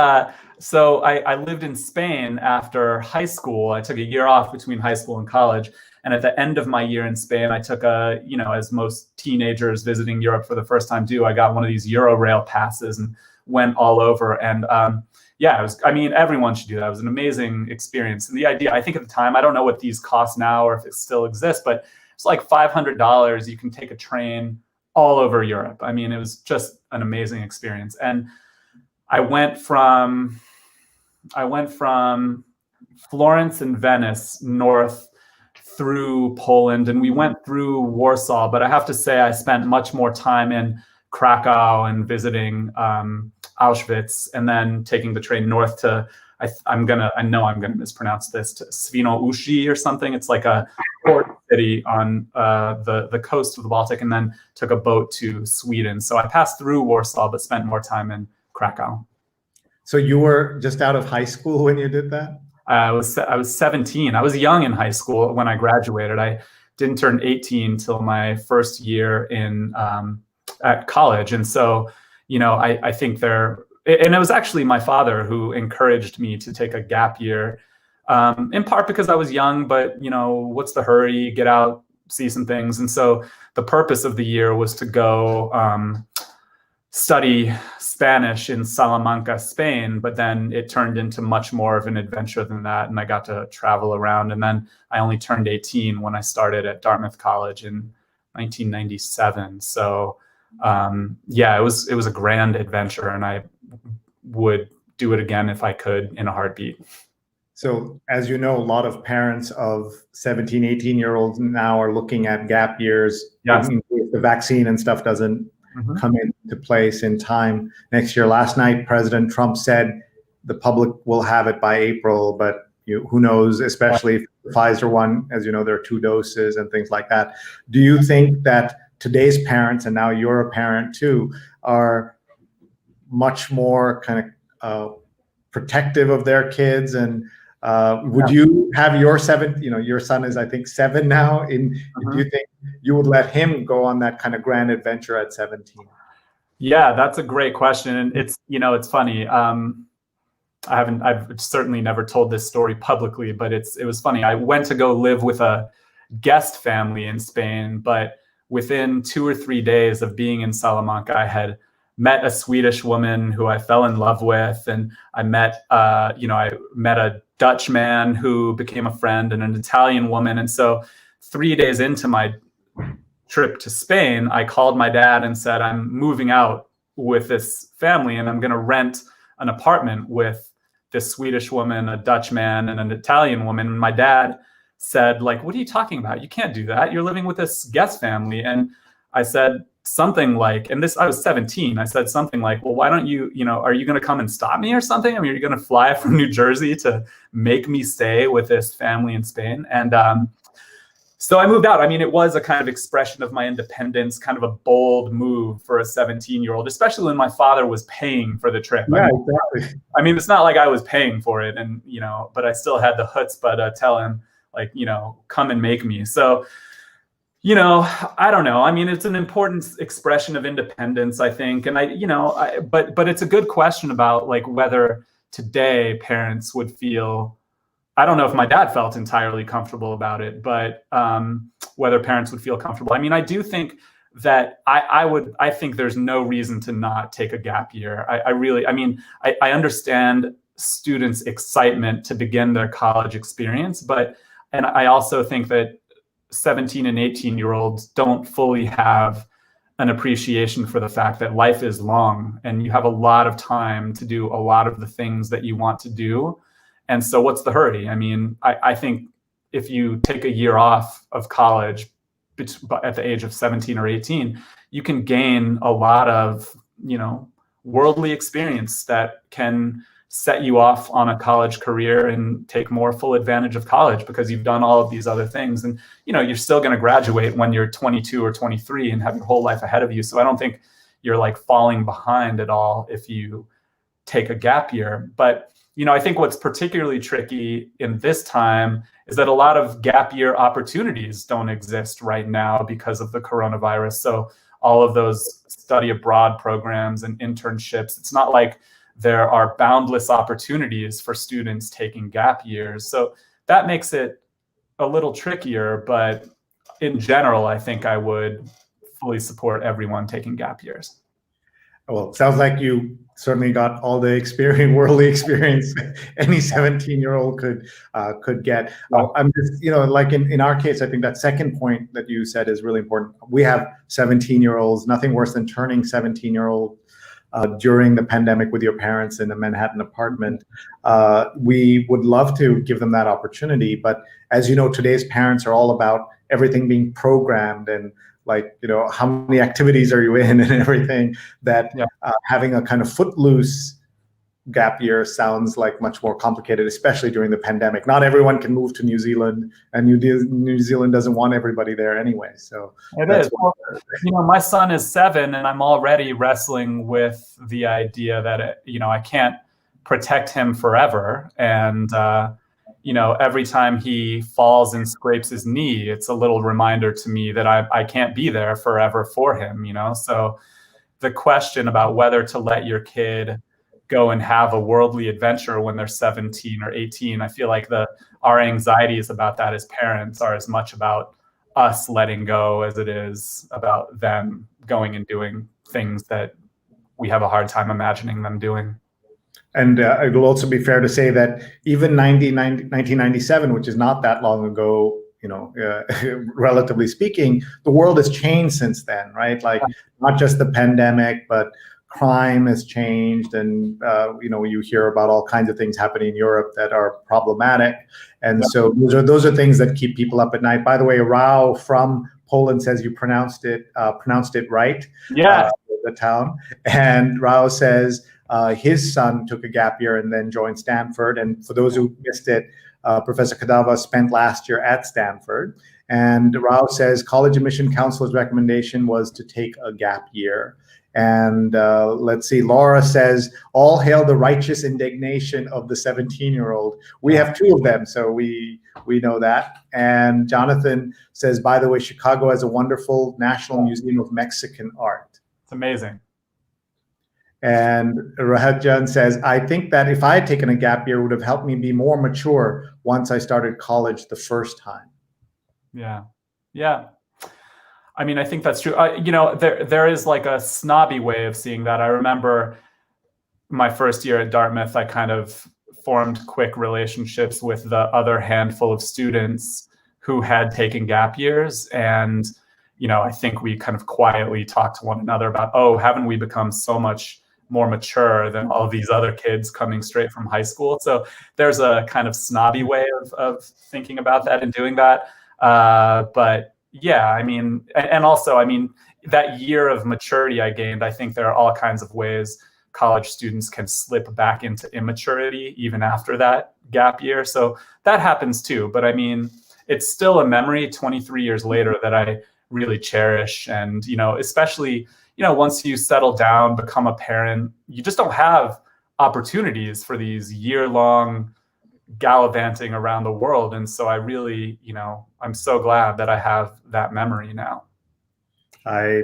Speaker 2: So I lived in Spain after high school. I took a year off between high school and college. And at the end of my year in Spain, I took as most teenagers visiting Europe for the first time do, I got one of these Eurorail passes and went all over. And everyone should do that. It was an amazing experience. And the idea, I think at the time, I don't know what these cost now or if it still exists, but it's like $500. You can take a train all over Europe. I mean, it was just an amazing experience. And I went from Florence and Venice north through Poland, and we went through Warsaw, but I have to say I spent much more time in Krakow and visiting Auschwitz, and then taking the train north to, I know I'm gonna mispronounce this, to Świnoujście or something. It's like a port city on the coast of the Baltic, and then took a boat to Sweden. So I passed through Warsaw, but spent more time in Krakow.
Speaker 1: So you were just out of high school when you did that?
Speaker 2: I was 17. I was young in high school when I graduated. I didn't turn 18 till my first year at college, and so I think and it was actually my father who encouraged me to take a gap year, in part because I was young, but what's the hurry? Get out, see some things. And so the purpose of the year was to go study Spanish in Salamanca, Spain, but then it turned into much more of an adventure than that, and I got to travel around. And then I only turned 18 when I started at Dartmouth College in 1997. So it was a grand adventure, and I would do it again if I could in a heartbeat.
Speaker 1: So as you know, a lot of parents of 17, 18-year-olds now are looking at gap years.
Speaker 2: Yes.
Speaker 1: In case the vaccine and stuff doesn't come into place in time next year. Last night, President Trump said the public will have it by April, but who knows, especially if the Pfizer one, as you know, there are 2 doses and things like that. Do you think that today's parents, and now you're a parent too, are much more kind of protective of their kids? And would you have your son is, I think, 7 now. Do you think you would let him go on that kind of grand adventure at 17?
Speaker 2: Yeah, that's a great question. And it's funny. I've certainly never told this story publicly, but it was funny. I went to go live with a guest family in Spain, but within 2 or 3 days of being in Salamanca, I had met a Swedish woman who I fell in love with, and I met a Dutch man who became a friend, and an Italian woman. And so 3 days into my trip to Spain, I called my dad and said, I'm moving out with this family, and I'm going to rent an apartment with this Swedish woman, a Dutch man, and an Italian woman. And my dad said, like, what are you talking about? You can't do that. You're living with this guest family. And I said something like, I was 17. I said something like, well, why don't you, are you going to come and stop me or something? I mean, are you going to fly from New Jersey to make me stay with this family in Spain? And so I moved out. I mean, it was a kind of expression of my independence, kind of a bold move for a 17-year-old, especially when my father was paying for the trip.
Speaker 1: Yeah, exactly.
Speaker 2: I mean, it's not like I was paying for it, and but I still had the chutzpah to tell him, like, come and make me. So, I don't know. I mean, it's an important expression of independence, I think. And but it's a good question about, like, whether today parents would feel, I don't know if my dad felt entirely comfortable about it, but whether parents would feel comfortable. I mean, I do think that I think there's no reason to not take a gap year. I understand students' excitement to begin their college experience, and I also think that 17 and 18-year-olds don't fully have an appreciation for the fact that life is long and you have a lot of time to do a lot of the things that you want to do. And so what's the hurry? I mean, I think if you take a year off of college at the age of 17 or 18, you can gain a lot of, worldly experience that can set you off on a college career and take more full advantage of college because you've done all of these other things. And, you're still going to graduate when you're 22 or 23 and have your whole life ahead of you. So I don't think you're like falling behind at all if you take a gap year. But, I think what's particularly tricky in this time is that a lot of gap year opportunities don't exist right now because of the coronavirus. So all of those study abroad programs and internships, it's not like there are boundless opportunities for students taking gap years. So that makes it a little trickier, but in general, I think I would fully support everyone taking gap years.
Speaker 1: Well, it sounds like you certainly got all the experience, worldly experience any 17-year-old could get. I'm just, like in our case, I think that second point that you said is really important. We have 17-year-olds, nothing worse than turning 17-year-old during the pandemic with your parents in a Manhattan apartment. We would love to give them that opportunity, but as you know, today's parents are all about everything being programmed and how many activities are you in and everything, that having a kind of footloose gap year sounds like much more complicated, especially during the pandemic. Not everyone can move to New Zealand, and New Zealand doesn't want everybody there anyway. So
Speaker 2: it is. Well, my son is 7, and I'm already wrestling with the idea that I can't protect him forever, and every time he falls and scrapes his knee, it's a little reminder to me that I can't be there forever for him. So the question about whether to let your kid go and have a worldly adventure when they're 17 or 18, I feel like our anxieties about that as parents are as much about us letting go as it is about them going and doing things that we have a hard time imagining them doing.
Speaker 1: And it will also be fair to say that even 1997, which is not that long ago, relatively speaking, the world has changed since then, right? Like not just the pandemic, but crime has changed, and you hear about all kinds of things happening in Europe that are problematic, and so those are things that keep people up at night. By the way, Rao from Poland says you pronounced it right.
Speaker 2: Yeah,
Speaker 1: the town, and Rao says his son took a gap year and then joined Stanford. And for those who missed it, Professor Cadava spent last year at Stanford. And Rao says college admission counselor's recommendation was to take a gap year. And let's see, Laura says, all hail the righteous indignation of the 17-year-old. We have 2 of them, so we know that. And Jonathan says, by the way, Chicago has a wonderful National Museum of Mexican Art.
Speaker 2: It's amazing.
Speaker 1: And Rahajan says, I think that if I had taken a gap year, it would have helped me be more mature once I started college the first time.
Speaker 2: Yeah. I mean, I think that's true. There is like a snobby way of seeing that. I remember my first year at Dartmouth, I kind of formed quick relationships with the other handful of students who had taken gap years. And, I think we kind of quietly talked to one another about, haven't we become so much more mature than all these other kids coming straight from high school? So there's a kind of snobby way of thinking about that and doing that. But yeah, I mean, and also, I mean, that year of maturity I gained, I think there are all kinds of ways college students can slip back into immaturity even after that gap year. So that happens too. But I mean, it's still a memory 23 years later that I really cherish. And, especially, once you settle down, become a parent, you just don't have opportunities for these year-long gallivanting around the world. And so I really, I'm so glad that I have that memory now.
Speaker 1: I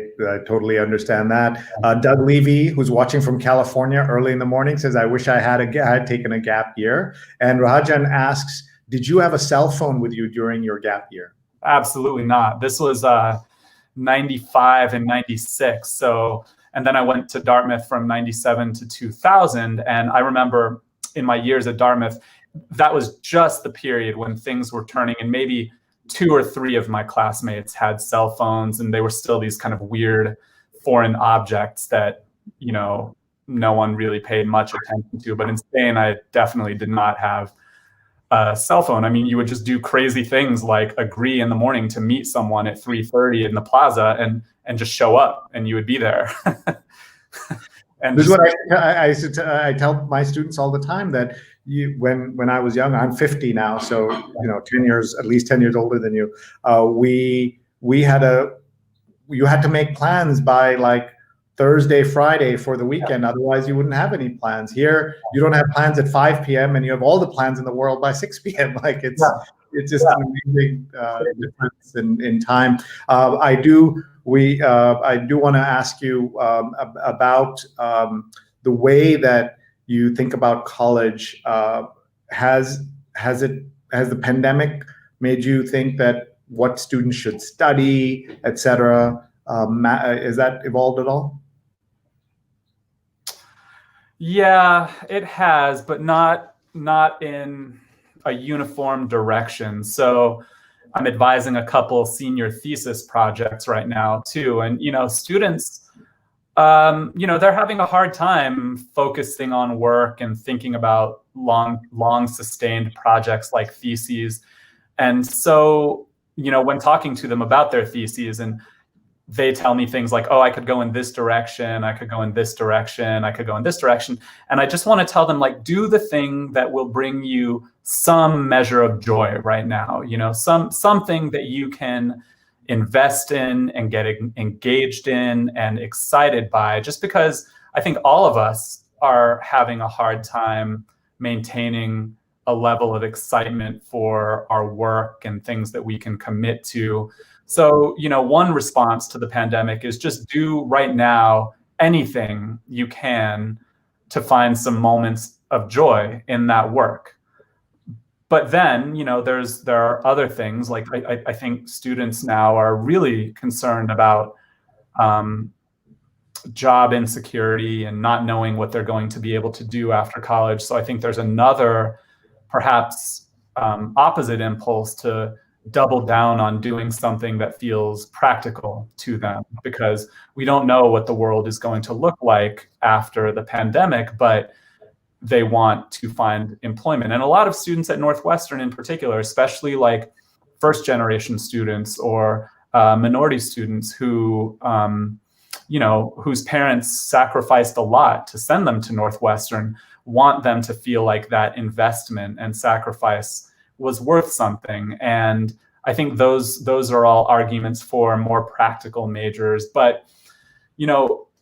Speaker 1: totally understand that. Doug Levy, who's watching from California early in the morning, says, I wish I had taken a gap year. And Rahajan asks, did you have a cell phone with you during your gap year?
Speaker 2: Absolutely not. This was 95 and 96. So, and then I went to Dartmouth from 97 to 2000. And I remember in my years at Dartmouth, that was just the period when things were turning, and maybe 2 or 3 of my classmates had cell phones, and they were still these kind of weird foreign objects that, no one really paid much attention to. But in Spain, I definitely did not have a cell phone. I mean, you would just do crazy things like agree in the morning to meet someone at 3:30 in the plaza and just show up, and you would be there. And
Speaker 1: this is what I tell my students all the time, that when I was young, I'm 50 now, so 10 years, at least 10 years older than you. You had to make plans by like Thursday, Friday for the weekend. Otherwise, you wouldn't have any plans. Here, you don't have plans at 5 p.m. and you have all the plans in the world by 6 p.m. Like it's just an amazing difference in time. I do want to ask you about the way that you think about college. Has the pandemic made you think that what students should study, etc.? Is that evolved at all?
Speaker 2: Yeah, it has, but not in a uniform direction. So I'm advising a couple senior thesis projects right now too. And, students, they're having a hard time focusing on work and thinking about long sustained projects like theses. And so, when talking to them about their theses, and they tell me things like, oh, I could go in this direction, I could go in this direction, I could go in this direction. And I just want to tell them, like, do the thing that will bring you some measure of joy right now, something that you can invest in and get engaged in and excited by, just because I think all of us are having a hard time maintaining a level of excitement for our work and things that we can commit to. So, one response to the pandemic is just do right now anything you can to find some moments of joy in that work. But then, there are other things. Like I think students now are really concerned about job insecurity and not knowing what they're going to be able to do after college. So I think there's another, perhaps opposite impulse to double down on doing something that feels practical to them, because we don't know what the world is going to look like after the pandemic, but they want to find employment. And a lot of students at Northwestern in particular, especially like first generation students or minority students who, whose parents sacrificed a lot to send them to Northwestern, want them to feel like that investment and sacrifice was worth something. And I think those are all arguments for more practical majors. But,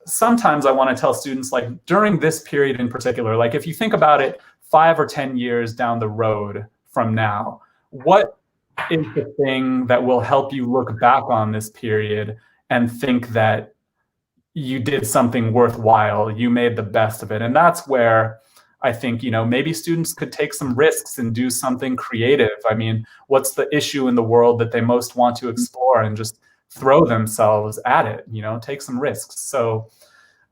Speaker 2: sometimes I want to tell students, like, during this period in particular, like, if you think about it 5 or 10 years down the road from now, what is the thing that will help you look back on this period and think that you did something worthwhile, you made the best of it? And that's where I think, maybe students could take some risks and do something creative. I mean, what's the issue in the world that they most want to explore, and just throw themselves at it, take some risks. So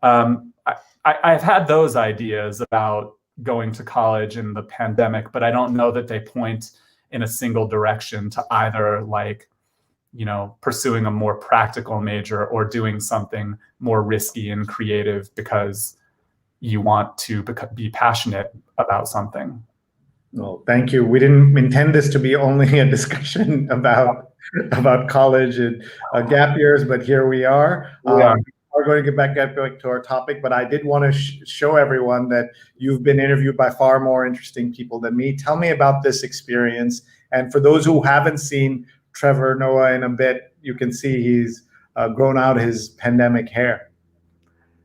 Speaker 2: I've had those ideas about going to college in the pandemic, but I don't know that they point in a single direction to either, like, pursuing a more practical major or doing something more risky and creative because you want to be passionate about something.
Speaker 1: Well, thank you. We didn't intend this to be only a discussion about college and gap years, but here we are. We're going to get back to our topic, but I did want to show everyone that you've been interviewed by far more interesting people than me. Tell me about this experience. And for those who haven't seen Trevor Noah in a bit, you can see he's grown out his pandemic hair.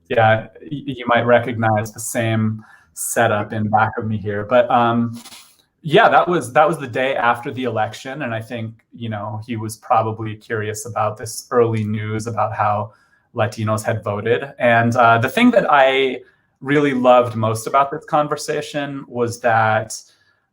Speaker 2: Yeah, you might recognize the same setup in back of me here. But yeah, that was the day after the election. And I think, he was probably curious about this early news about how Latinos had voted. And the thing that I really loved most about this conversation was that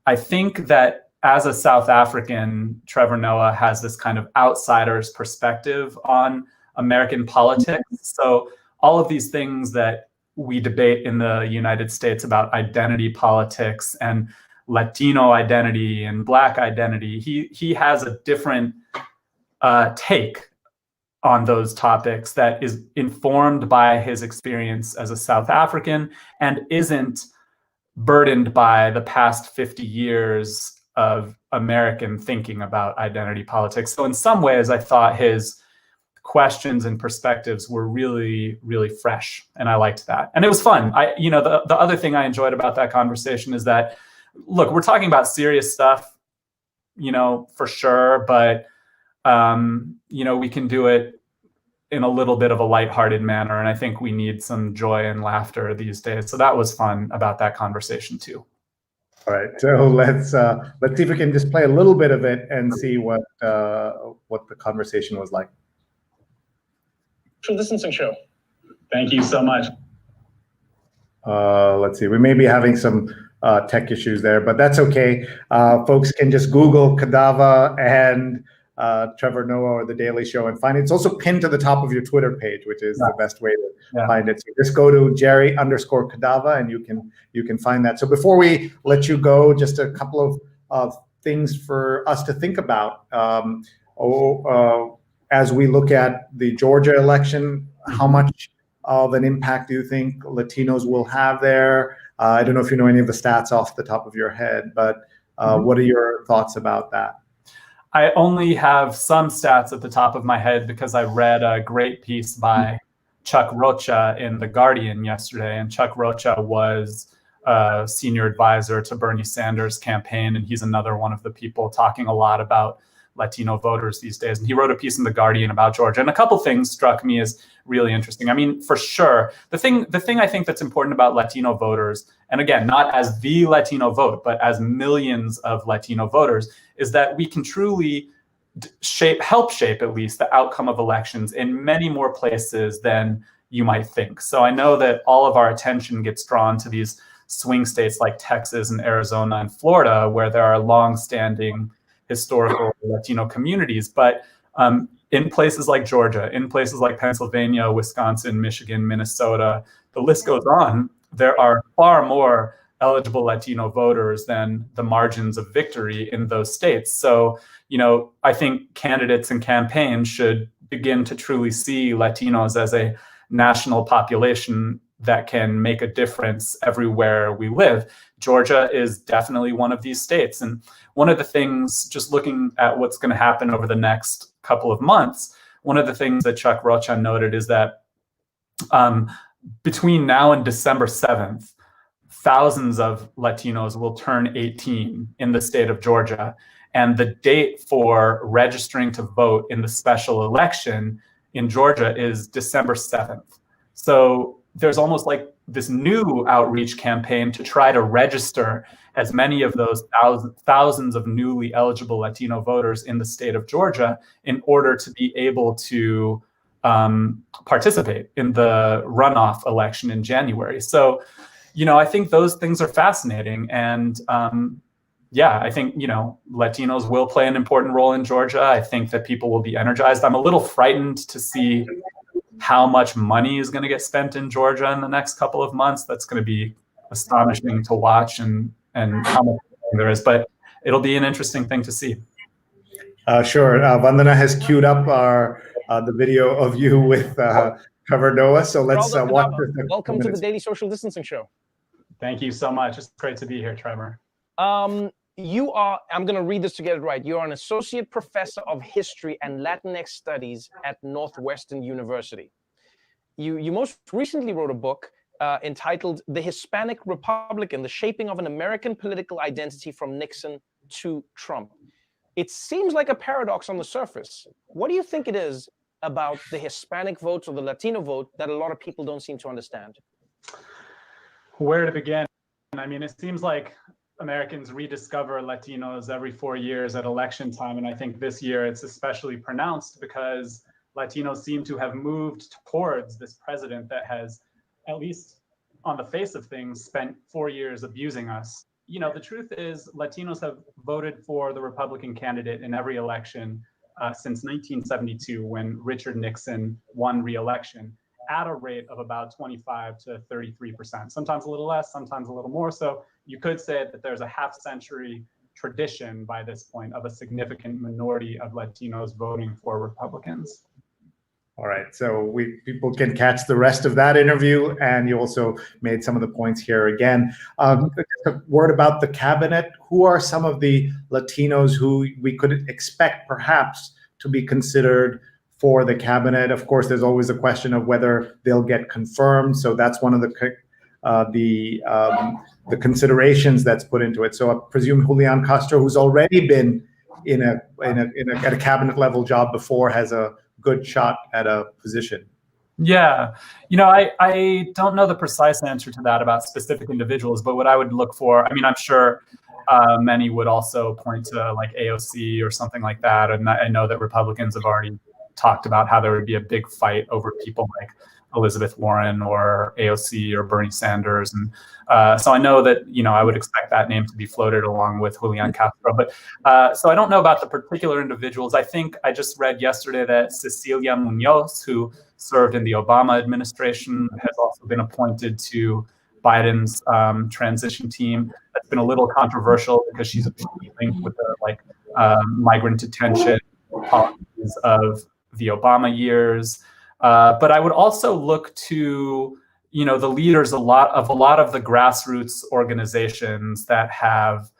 Speaker 2: I think that as a South African, Trevor Noah has this kind of outsider's perspective on American politics. So all of these things that we debate in the United States about identity politics and Latino identity and Black identity, he has a different take on those topics that is informed by his experience as a South African and isn't burdened by the past 50 years of American thinking about identity politics. So in some ways, I thought his questions and perspectives were really, really fresh, and I liked that. And it was fun. The other thing I enjoyed about that conversation is that, look, we're talking about serious stuff, for sure, but we can do it in a little bit of a lighthearted manner. And I think we need some joy and laughter these days. So that was fun about that conversation too.
Speaker 1: All right, so let's see if we can just play a little bit of it and see what the conversation was like.
Speaker 4: Social distancing show. Thank you so much.
Speaker 1: Let's see, we may be having some tech issues there, but that's okay. Folks can just Google Cadava and Trevor Noah or The Daily Show and find it. It's also pinned to the top of your Twitter page, which is the best way to find it. So just go to Gerry_Cadava and you can find that. So before we let you go, just a couple of things for us to think about as we look at the Georgia election. How much of an impact do you think Latinos will have there? I don't know if you know any of the stats off the top of your head, but what are your thoughts about that?
Speaker 2: I only have some stats at the top of my head because I read a great piece by Chuck Rocha in The Guardian yesterday. And Chuck Rocha was a senior advisor to Bernie Sanders' campaign. And he's another one of the people talking a lot about Latino voters these days. And he wrote a piece in The Guardian about Georgia. And a couple things struck me as really interesting. I mean, for sure, the thing I think that's important about Latino voters, and again, not as the Latino vote, but as millions of Latino voters, is that we can truly help shape at least the outcome of elections in many more places than you might think. So I know that all of our attention gets drawn to these swing states like Texas and Arizona and Florida, where there are longstanding historical Latino communities. But in places like Georgia, in places like Pennsylvania, Wisconsin, Michigan, Minnesota, the list goes on, there are far more eligible Latino voters than the margins of victory in those states. So, I think candidates and campaigns should begin to truly see Latinos as a national population that can make a difference everywhere we live. Georgia is definitely one of these states. And one of the things, just looking at what's going to happen over the next couple of months, one of the things that Chuck Rocha noted is that between now and December 7th, thousands of Latinos will turn 18 in the state of Georgia. And the date for registering to vote in the special election in Georgia is December 7th. So there's almost like this new outreach campaign to try to register as many of those thousands of newly eligible Latino voters in the state of Georgia in order to be able to participate in the runoff election in January. So, I think those things are fascinating. And I think, Latinos will play an important role in Georgia. I think that people will be energized. I'm a little frightened to see how much money is going to get spent in Georgia in the next couple of months. That's going to be astonishing to watch and how much there is, but it'll be an interesting thing to see.
Speaker 1: Sure. Vandana has queued up the video of you with Trevor Noah. So let's watch this.
Speaker 4: Welcome to the Daily Social Distancing Show.
Speaker 2: Thank you so much. It's great to be here, Trevor.
Speaker 4: You are, I'm going to read this to get it right. You are an associate professor of history and Latinx studies at Northwestern University. You most recently wrote a book entitled The Hispanic Republican, The Shaping of an American Political Identity from Nixon to Trump. It seems like a paradox on the surface. What do you think it is about the Hispanic vote or the Latino vote that a lot of people don't seem to understand?
Speaker 2: Where to begin? I mean, it seems like Americans rediscover Latinos every 4 years at election time. And I think this year it's especially pronounced because Latinos seem to have moved towards this president that has, at least on the face of things, spent 4 years abusing us. The truth is Latinos have voted for the Republican candidate in every election since 1972, when Richard Nixon won re-election at a rate of about 25 to 33%, sometimes a little less, sometimes a little more. So you could say that there's a half-century tradition by this point of a significant minority of Latinos voting for Republicans.
Speaker 1: All right, so people can catch the rest of that interview, and you also made some of the points here again. A word about the cabinet. Who are some of the Latinos who we could expect perhaps to be considered for the cabinet? Of course, there's always a question of whether they'll get confirmed. So that's one of the considerations that's put into it. So I presume Julian Castro, who's already been at a cabinet level job before, has a good shot at a position?
Speaker 2: Yeah, I don't know the precise answer to that about specific individuals, but what I would look for, I mean, I'm sure many would also point to like AOC or something like that. And I know that Republicans have already talked about how there would be a big fight over people like Elizabeth Warren or AOC or Bernie Sanders. And so I know that, I would expect that name to be floated along with Julian Castro. But so I don't know about the particular individuals. I think I just read yesterday that Cecilia Munoz, who served in the Obama administration, has also been appointed to Biden's transition team. That's been a little controversial because she's linked with the migrant detention policies of the Obama years. But I would also look to, the leaders a lot of the grassroots organizations that have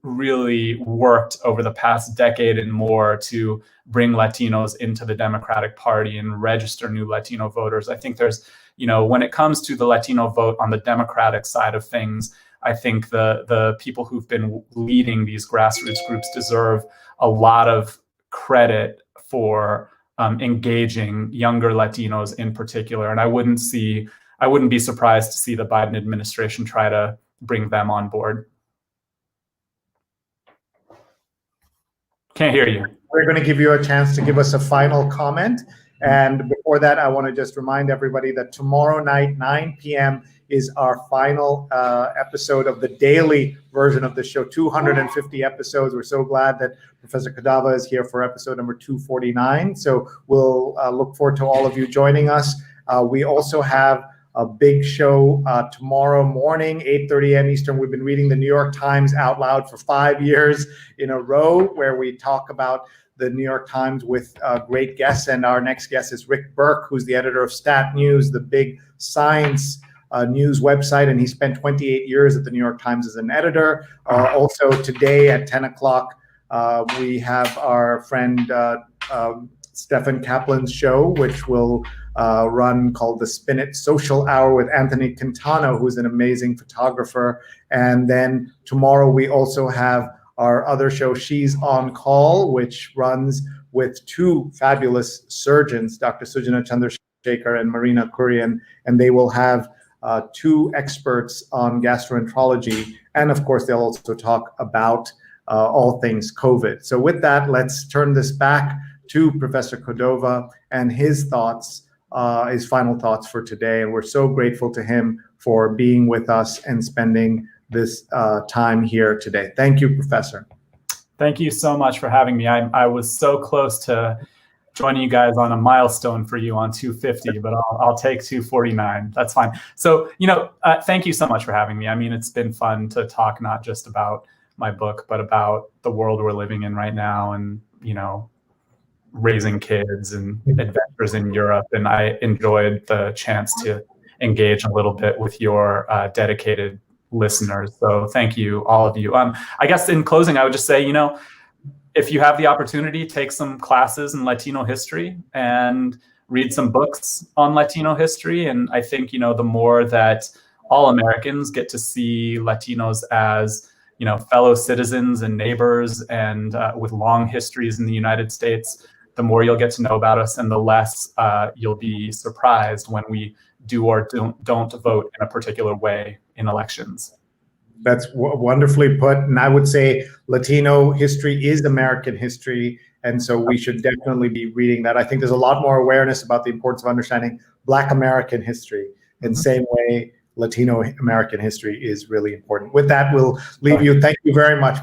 Speaker 2: really worked over the past decade and more to bring Latinos into the Democratic Party and register new Latino voters. I think there's, when it comes to the Latino vote on the Democratic side of things, I think the people who've been leading these grassroots groups deserve a lot of credit for engaging younger Latinos in particular. And I wouldn't be surprised to see the Biden administration try to bring them on board. Can't hear you.
Speaker 1: We're going to give you a chance to give us a final comment. And before that, I want to just remind everybody that tomorrow night, 9 p.m., is our final episode of the daily version of the show, 250 episodes. We're so glad that Professor Cadava is here for episode number 249. So we'll look forward to all of you joining us. We also have a big show tomorrow morning, 8:30 a.m. Eastern. We've been reading the New York Times out loud for 5 years in a row, where we talk about the New York Times with great guests. And our next guest is Rick Burke, who's the editor of Stat News, the big science news website. And he spent 28 years at the New York Times as an editor. Also today at 10 o'clock, we have our friend Stefan Kaplan's show, which will run, called the Spin It Social Hour with Anthony Quintano, who's an amazing photographer. And then tomorrow we also have our other show, She's on Call, which runs with two fabulous surgeons, Dr. Sujana Chandrasekhar and Marina Kurian, and they will have two experts on gastroenterology. And of course, they'll also talk about all things COVID. So with that, let's turn this back to Professor Cadava and his thoughts, his final thoughts for today. And we're so grateful to him for being with us and spending this time here today. Thank you, Professor.
Speaker 2: Thank you so much for having me. I was so close to joining you guys on a milestone for you on 250, but I'll take 249. That's fine. So, thank you so much for having me. I mean, it's been fun to talk not just about my book, but about the world we're living in right now, and, raising kids and adventures in Europe. And I enjoyed the chance to engage a little bit with your dedicated listeners. So thank you, all of you. I guess in closing, I would just say, if you have the opportunity, take some classes in Latino history and read some books on Latino history. And I think, the more that all Americans get to see Latinos as, fellow citizens and neighbors, and with long histories in the United States, the more you'll get to know about us, and the less you'll be surprised when we do or don't vote in a particular way in elections.
Speaker 1: That's wonderfully put. And I would say Latino history is American history. And so we should definitely be reading that. I think there's a lot more awareness about the importance of understanding Black American history. In the same way, Latino American history is really important. With that, we'll leave you. Thank you very much.